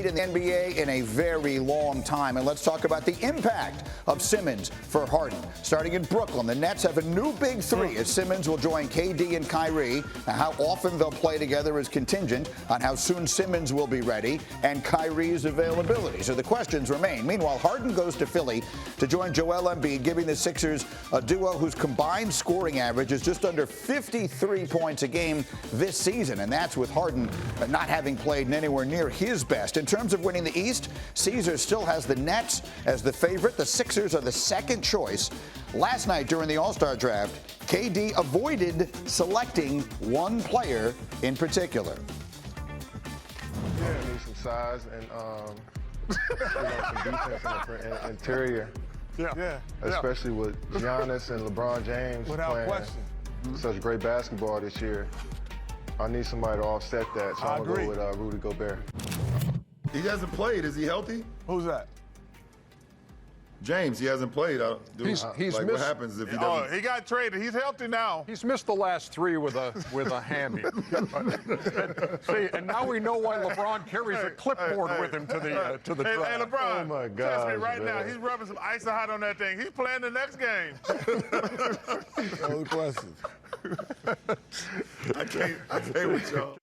lead in the NBA in a very long time. And let's talk about the impact of Simmons for Harden. Starting in Brooklyn, the Nets have a new big three as Simmons will join KD and Kyrie. Now, how often they'll play together is contingent on how soon Simmons will be ready and Kyrie's availability. So the questions remain. Meanwhile, Harden goes to Philly to join JWill, giving the Sixers a duo whose combined scoring average is just under 53 points a game this season. And that's with Harden not having played anywhere near his best. In terms of winning the East, Caesars still has the Nets as the favorite. The Sixers are the second choice. Last night during the All-Star draft, KD avoided selecting one player in particular. Yeah, need some size and some defense in the interior. Yeah. Especially with Giannis and LeBron James playing such great basketball this year. I need somebody to offset that, so I'm going to go with Rudy Gobert. He hasn't played. Is he healthy? Who's that? James, he hasn't played. He's what missed. happens if he doesn't? Oh, he got traded. He's healthy now. He's missed the last three with a hammy. See, and now we know why LeBron carries a clipboard with him to the draft. Hey, LeBron. Oh my God! Trust me, right now, he's rubbing some ice hot on that thing. He's playing the next game. No questions. I can't with y'all.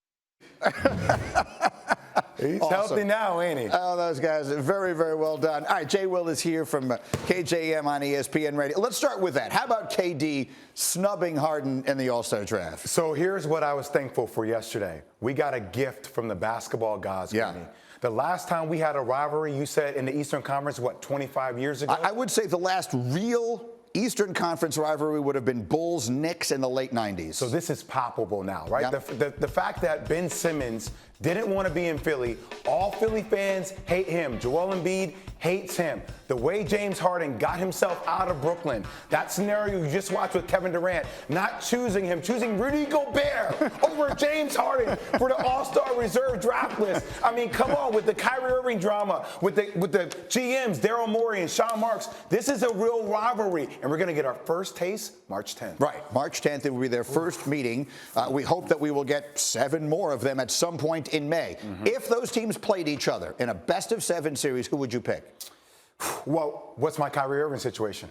He's healthy now, ain't he? Oh, those guys, very, very well done. All right, JWill is here from KJM on ESPN Radio. Let's start with that. How about KD snubbing Harden in the All-Star draft? So here's what I was thankful for yesterday. We got a gift from the basketball gods. Yeah. Kenny. The last time we had a rivalry, you said in the Eastern Conference, 25 years ago? I would say the last real Eastern Conference rivalry would have been Bulls-Knicks in the late 90s. So this is palpable now, right? Yep. The fact that Ben Simmons didn't want to be in Philly, all Philly fans hate him. Joel Embiid hates him. The way James Harden got himself out of Brooklyn, that scenario you just watched with Kevin Durant, not choosing him, choosing Rudy Gobert over James Harden for the All-Star Reserve draft list. I mean, come on, with the Kyrie Irving drama, with the GMs, Daryl Morey and Sean Marks, this is a real rivalry. And we're going to get our first taste March 10th. Right. March 10th, it will be their first meeting. We hope that we will get 7 more of them at some point in May. If those teams played each other in a best-of-7 series, who would you pick? Well, what's my Kyrie Irving situation?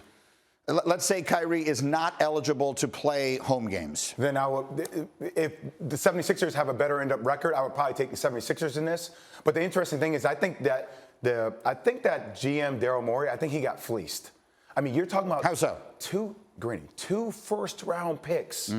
Let's say Kyrie is not eligible to play home games. Then I would, if the 76ers have a better end-up record, I would probably take the 76ers in this. But the interesting thing is I think that GM Daryl Morey, I think he got fleeced. I mean, you're talking about how so? 2 first-round picks,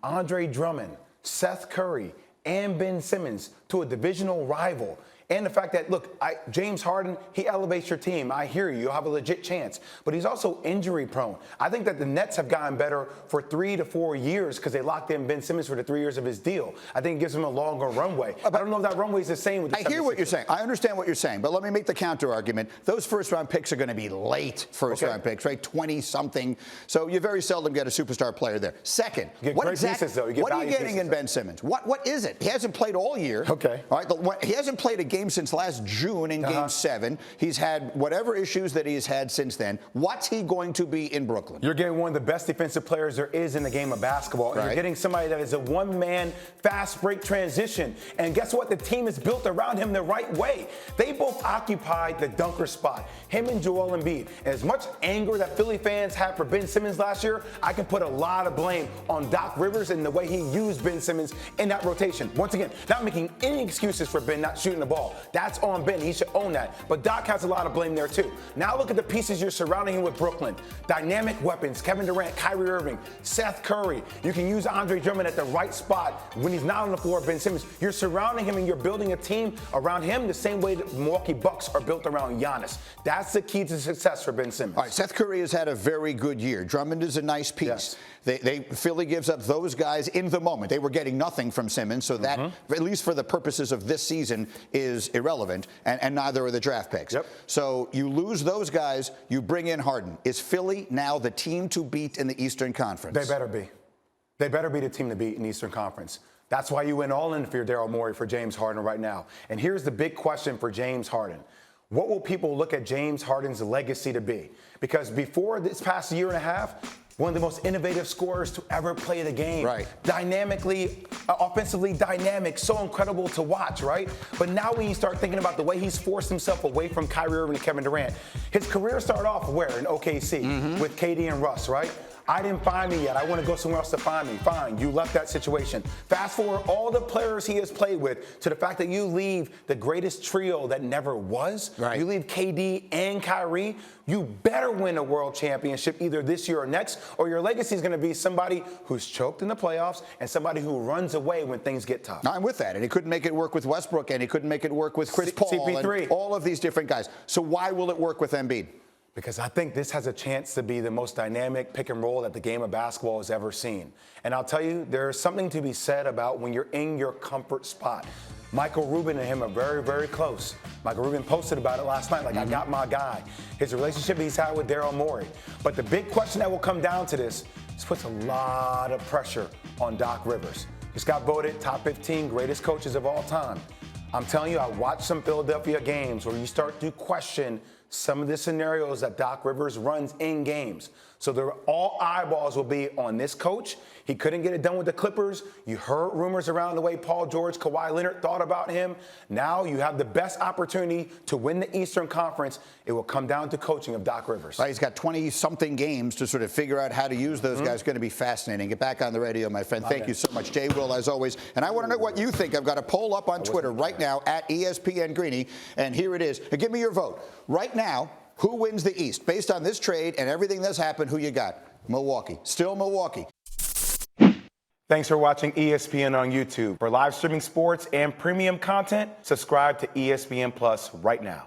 Andre Drummond, Seth Curry, and Ben Simmons to a divisional rival. And the fact that, look, James Harden, he elevates your team. I hear you. You'll have a legit chance. But he's also injury prone. I think that the Nets have gotten better for 3 to 4 years because they locked in Ben Simmons for the 3 years of his deal. I think it gives him a longer runway. I don't know if that runway is the same with the 76ers. I hear what you're saying. I understand what you're saying. But let me make the counter argument. Those first-round picks are going to be late first-round picks, right? 20-something. So you very seldom get a superstar player there. Second, what are you getting in Ben Simmons? What is it? He hasn't played all year. Okay. All right. He hasn't played a game since last June in Game 7. He's had whatever issues that he's had since then. What's he going to be in Brooklyn? You're getting one of the best defensive players there is in the game of basketball. And you're getting somebody that is a one-man fast break transition. And guess what? The team is built around him the right way. They both occupied the dunker spot, him and Joel Embiid. And as much anger that Philly fans had for Ben Simmons last year, I can put a lot of blame on Doc Rivers and the way he used Ben Simmons in that rotation. Once again, not making any excuses for Ben not shooting the ball. That's on Ben. He should own that. But Doc has a lot of blame there, too. Now look at the pieces you're surrounding him with Brooklyn. Dynamic weapons. Kevin Durant, Kyrie Irving, Seth Curry. You can use Andre Drummond at the right spot when he's not on the floor, Ben Simmons. You're surrounding him and you're building a team around him the same way the Milwaukee Bucks are built around Giannis. That's the key to success for Ben Simmons. All right, Seth Curry has had a very good year. Drummond is a nice piece. Yes. Philly gives up those guys in the moment. They were getting nothing from Simmons, so that, at least for the purposes of this season, is irrelevant, and neither are the draft picks. Yep. So you lose those guys, you bring in Harden. Is Philly now the team to beat in the Eastern Conference? They better be. They better be the team to beat in the Eastern Conference. That's why you went all in for your Daryl Morey for James Harden right now. And here's the big question for James Harden. What will people look at James Harden's legacy to be? Because before this past year and a half, one of the most innovative scorers to ever play the game. Right. Dynamically, offensively dynamic, so incredible to watch, right? But now when you start thinking about the way he's forced himself away from Kyrie Irving and Kevin Durant, his career started off where? In OKC with KD and Russ, right? I didn't find me yet. I want to go somewhere else to find me. Fine, you left that situation. Fast forward all the players he has played with to the fact that you leave the greatest trio that never was. Right. You leave KD and Kyrie. You better win a world championship either this year or next, or your legacy is going to be somebody who's choked in the playoffs and somebody who runs away when things get tough. I'm with that. And he couldn't make it work with Westbrook, and he couldn't make it work with Chris Paul CP3. and all of these different guys. So why will it work with Embiid? Because I think this has a chance to be the most dynamic pick and roll that the game of basketball has ever seen. And I'll tell you, there's something to be said about when you're in your comfort spot. Michael Rubin and him are very, very close. Michael Rubin posted about it last night, like, I got my guy. His relationship he's had with Daryl Morey. But the big question that will come down to this puts a lot of pressure on Doc Rivers. Just got voted top 15 greatest coaches of all time. I'm telling you, I watched some Philadelphia games where you start to question some of the scenarios that Doc Rivers runs in games. So all eyeballs will be on this coach. He couldn't get it done with the Clippers. You heard rumors around the way Paul George, Kawhi Leonard thought about him. Now you have the best opportunity to win the Eastern Conference. It will come down to coaching of Doc Rivers. Right, he's got 20-something games to sort of figure out how to use those guys. It's going to be fascinating. Get back on the radio, my friend. Thank you so much. JWill, as always. And I want to know what you think. I've got a poll up on Twitter right now at ESPN Greeny. And here it is. And give me your vote. Right now, who wins the East? Based on this trade and everything that's happened, who you got? Milwaukee. Still Milwaukee. Thanks for watching ESPN on YouTube. For live streaming sports and premium content, subscribe to ESPN Plus right now.